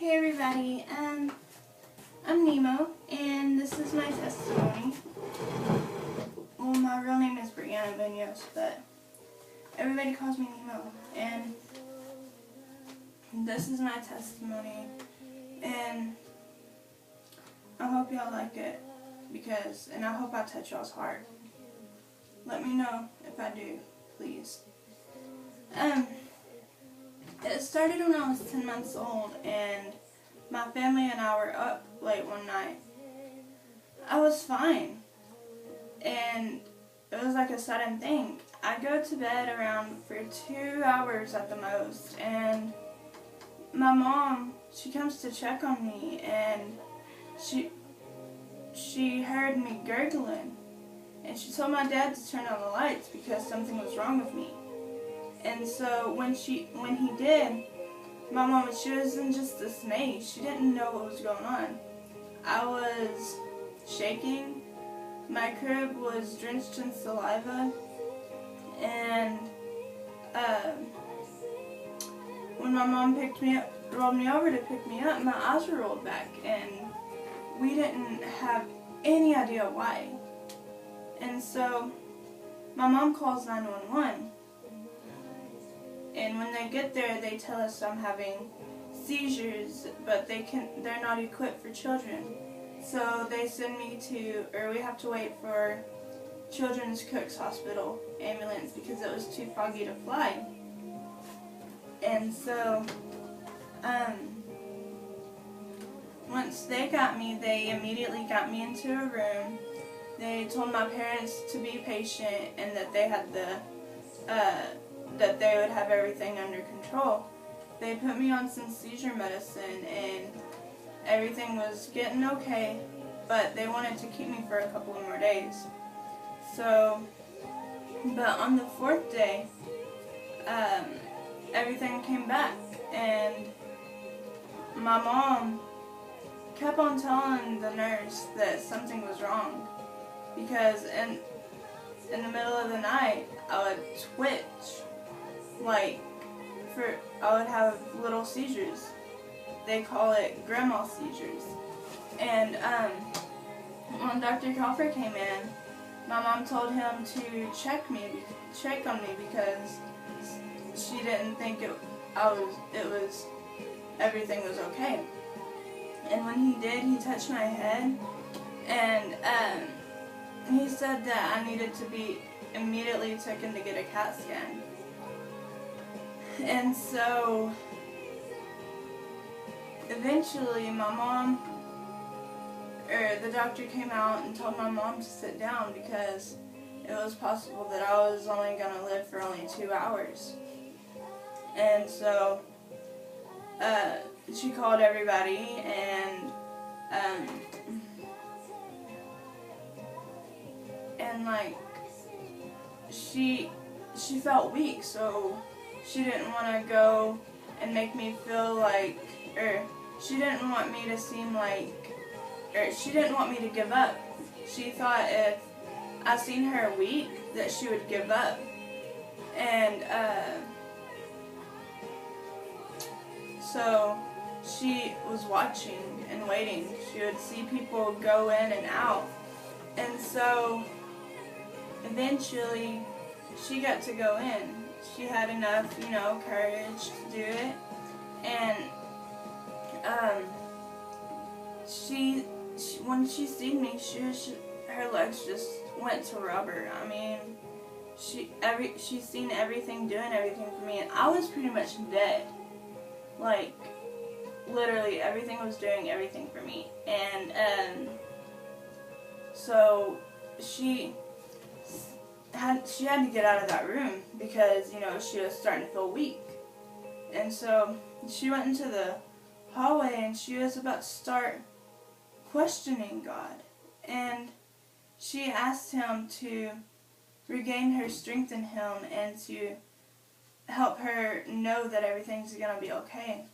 Hey everybody, I'm Nemo, and this is my testimony. Well, my real name is Brianna Munoz, but everybody calls me Nemo, and this is my testimony, and I hope y'all like it, and I hope I touch y'all's heart. Let me know if I do, please. It started when I was 10 months old, and my family and I were up late one night. I was fine, and it was like a sudden thing. I go to bed around for 2 hours at the most, and my mom, she comes to check on me, and she heard me gurgling, and she told my dad to turn on the lights because something was wrong with me. And so when he did, my mom, she was in just dismay. She didn't know what was going on. I was shaking. My crib was drenched in saliva. And when my mom rolled me over to pick me up, my eyes were rolled back, and we didn't have any idea why. And so my mom calls 911. And when they get there, they tell us I'm having seizures, but they're not equipped for children. So they send me we have to wait for Children's Cook's Hospital ambulance because it was too foggy to fly. And so, once they got me, they immediately got me into a room. They told my parents to be patient and that they had that they would have everything under control. They put me on some seizure medicine and everything was getting okay, but they wanted to keep me for a couple of more days. So, but on the 4th day, everything came back, and my mom kept on telling the nurse that something was wrong because in the middle of the night, I would twitch. I would have little seizures. They call it grandma seizures. And when Dr. Crawford came in, my mom told him to check on me because she didn't think everything was okay. And when he did, he touched my head, and he said that I needed to be immediately taken to get a CAT scan. And so, eventually the doctor came out and told my mom to sit down because it was possible that I was only going to live for only 2 hours. And so, she called everybody, and she felt weak, so she didn't want to go and make me feel like, she didn't want me to seem like, she didn't want me to give up. She thought if I seen her weak, that she would give up. And so she was watching and waiting. She would see people go in and out. And so eventually she got to go in. She had enough, courage to do it. And when she seen me, her legs just went to rubber. I mean, she's seen everything, doing everything for me, and I was pretty much dead. Like, literally everything was doing everything for me. And so she had to get out of that room because, she was starting to feel weak. And so she went into the hallway and she was about to start questioning God. And she asked him to regain her strength in him and to help her know that everything's going to be okay.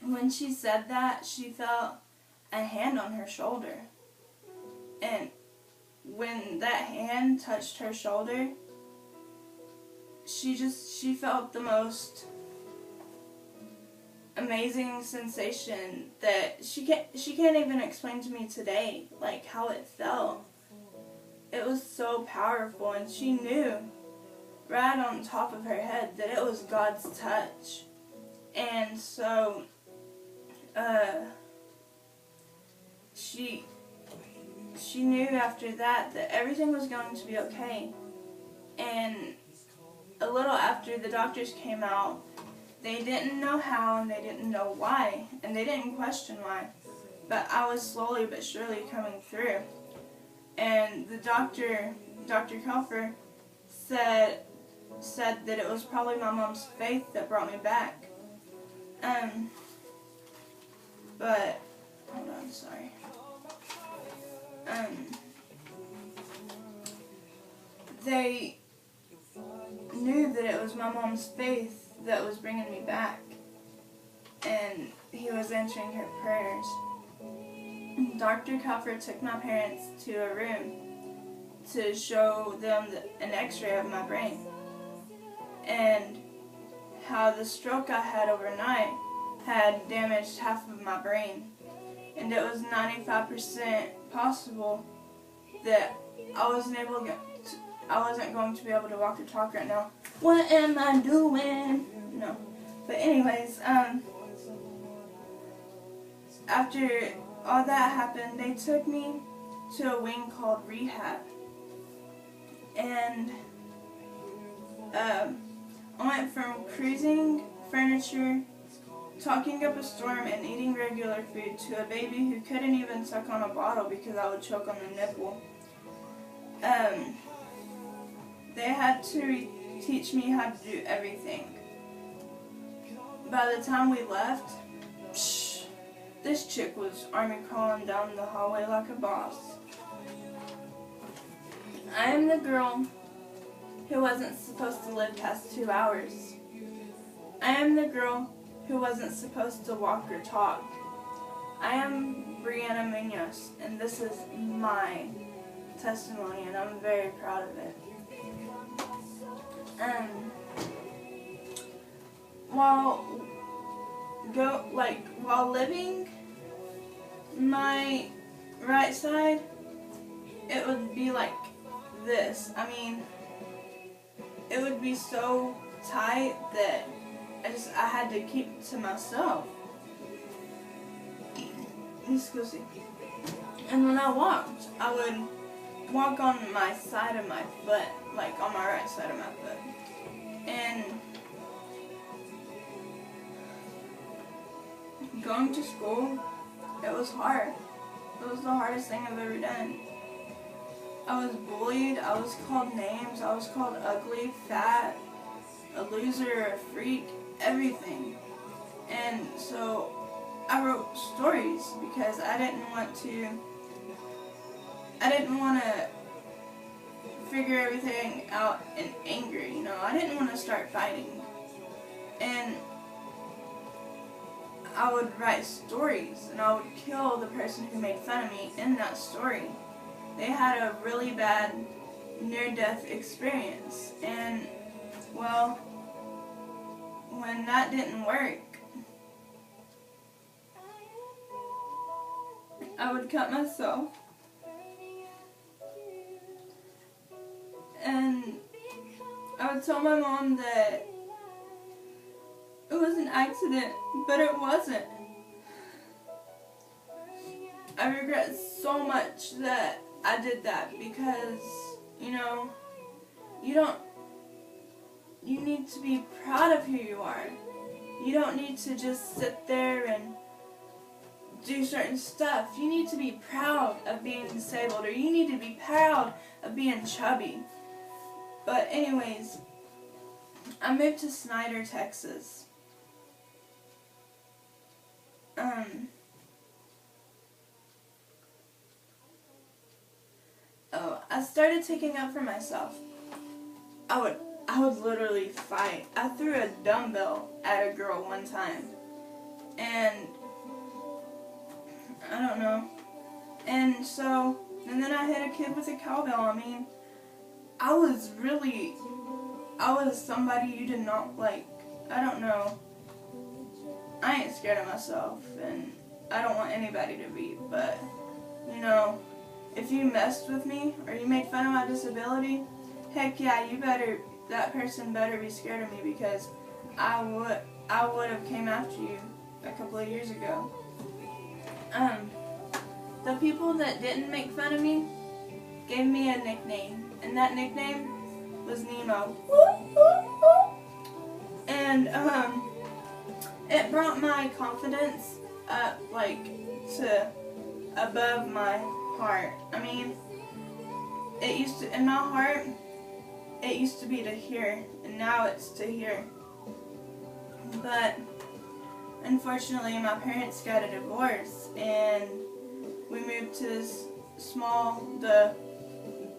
When she said that, she felt a hand on her shoulder. And when that hand touched her shoulder, she felt the most amazing sensation that she can't even explain to me today, like, how it felt. It was so powerful, and she knew right on top of her head that it was God's touch. And so she knew after that everything was going to be okay. And a little after the doctors came out, they didn't know how and they didn't know why, and they didn't question why, but I was slowly but surely coming through. And the Dr. Kelfer, said that it was probably my mom's faith that brought me back. But hold on, sorry. They knew that it was my mom's faith that was bringing me back, and he was answering her prayers. Dr. Kelfer took my parents to a room to show them an x-ray of my brain, and how the stroke I had overnight had damaged half of my brain, and it was 95% possible that I wasn't going to be able to walk or talk right now. What am I doing? No. But anyways, after all that happened, they took me to a wing called rehab. And I went from cruising furniture, talking up a storm, and eating regular food to a baby who couldn't even suck on a bottle because I would choke on the nipple. They had to teach me how to do everything. By the time we left, this chick was army crawling down the hallway like a boss. I am the girl who wasn't supposed to live past 2 hours. I am the girl who wasn't supposed to walk or talk. I am Brianna Munoz, and this is my testimony, and I'm very proud of it. While living my right side, it would be like this. I mean, it would be so tight that I had to keep it to myself. Excuse me. And when I walked, I would walk on my side of my foot, like on my right side of my foot. And going to school, it was hard. It was the hardest thing I've ever done. I was bullied, I was called names, I was called ugly, fat, a loser, a freak, everything. And so I wrote stories because I didn't want to figure everything out in anger, you know. I didn't want to start fighting. And I would write stories, and I would kill the person who made fun of me in that story. They had a really bad near-death experience, and, well, when that didn't work, I would cut myself, and I would tell my mom that it was an accident, but it wasn't. I regret so much that I did that because, you know, you need to be proud of who you are. You don't need to just sit there and do certain stuff. You need to be proud of being disabled, or you need to be proud of being chubby. But anyways, I moved to Snyder, Texas. I started taking up for myself. I would literally fight. I threw a dumbbell at a girl one time, and I don't know. And then I hit a kid with a cowbell. I mean, I was somebody you did not like. I don't know. I ain't scared of myself, and I don't want anybody to be, but, you know, if you messed with me, or you made fun of my disability, heck yeah, that person better be scared of me, because I would have came after you a couple of years ago. The people that didn't make fun of me gave me a nickname, and that nickname was Nemo. And it brought my confidence up, like, to above my heart. I mean, it used to, in my heart, it used to be to here, and now it's to here. But unfortunately, my parents got a divorce, and we moved to this the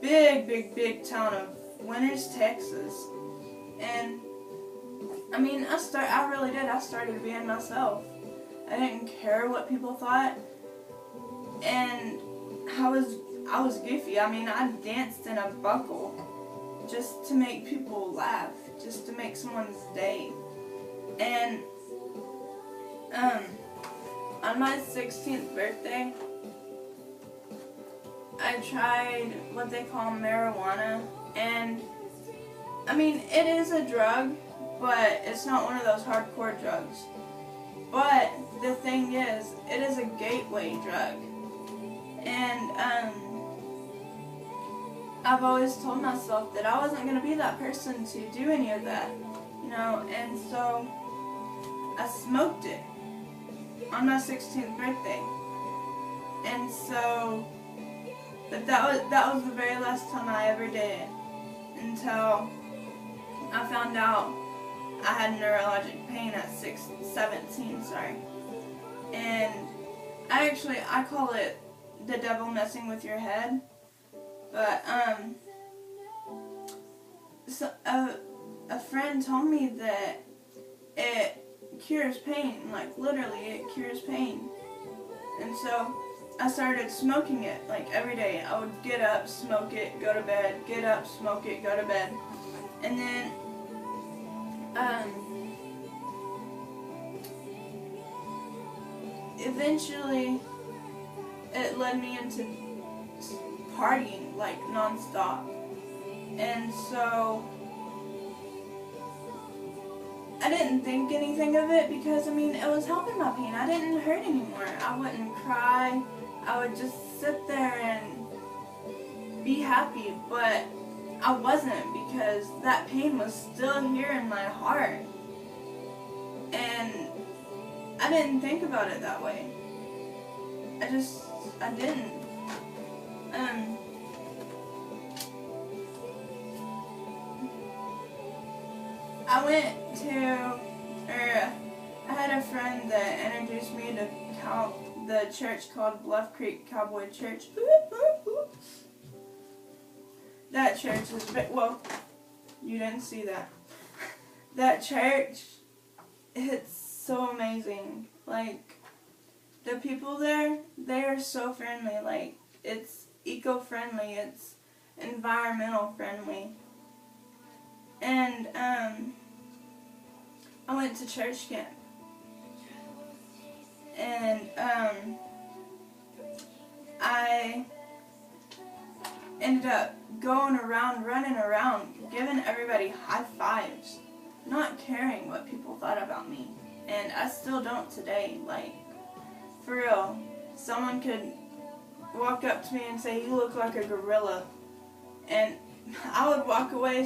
big town of Winters, Texas. And I mean, I really did. I started being myself. I didn't care what people thought, and I was goofy. I mean, I danced in a buckle just to make people laugh, just to make someone's day. And on my 16th birthday, I tried what they call marijuana, and I mean, it is a drug, but it's not one of those hardcore drugs. But the thing is, it is a gateway drug. And I've always told myself that I wasn't going to be that person to do any of that, you know, and so I smoked it on my 16th birthday. And so, but that was the very last time I ever did it, until I found out I had neurologic pain at 17, sorry. And I call it the devil messing with your head. But so a friend told me that it cures pain, like literally it cures pain. And so I started smoking it, like every day. I would get up, smoke it, go to bed, get up, smoke it, go to bed. And then eventually it led me into partying, like, non-stop. And so I didn't think anything of it, because, I mean, it was helping my pain. I didn't hurt anymore. I wouldn't cry. I would just sit there and be happy, but I wasn't, because that pain was still here in my heart. And I didn't think about it that way. I didn't. I had a friend that introduced me to the church called Bluff Creek Cowboy Church. That church is, well, you didn't see that. That church, it's so amazing. Like, the people there, they are so friendly. Like, it's eco-friendly, it's environmental friendly. And I went to church camp, and I ended up going around, running around, giving everybody high fives, not caring what people thought about me. And I still don't today. Like, for real, someone could walk up to me and say, "You look like a gorilla," and I would walk away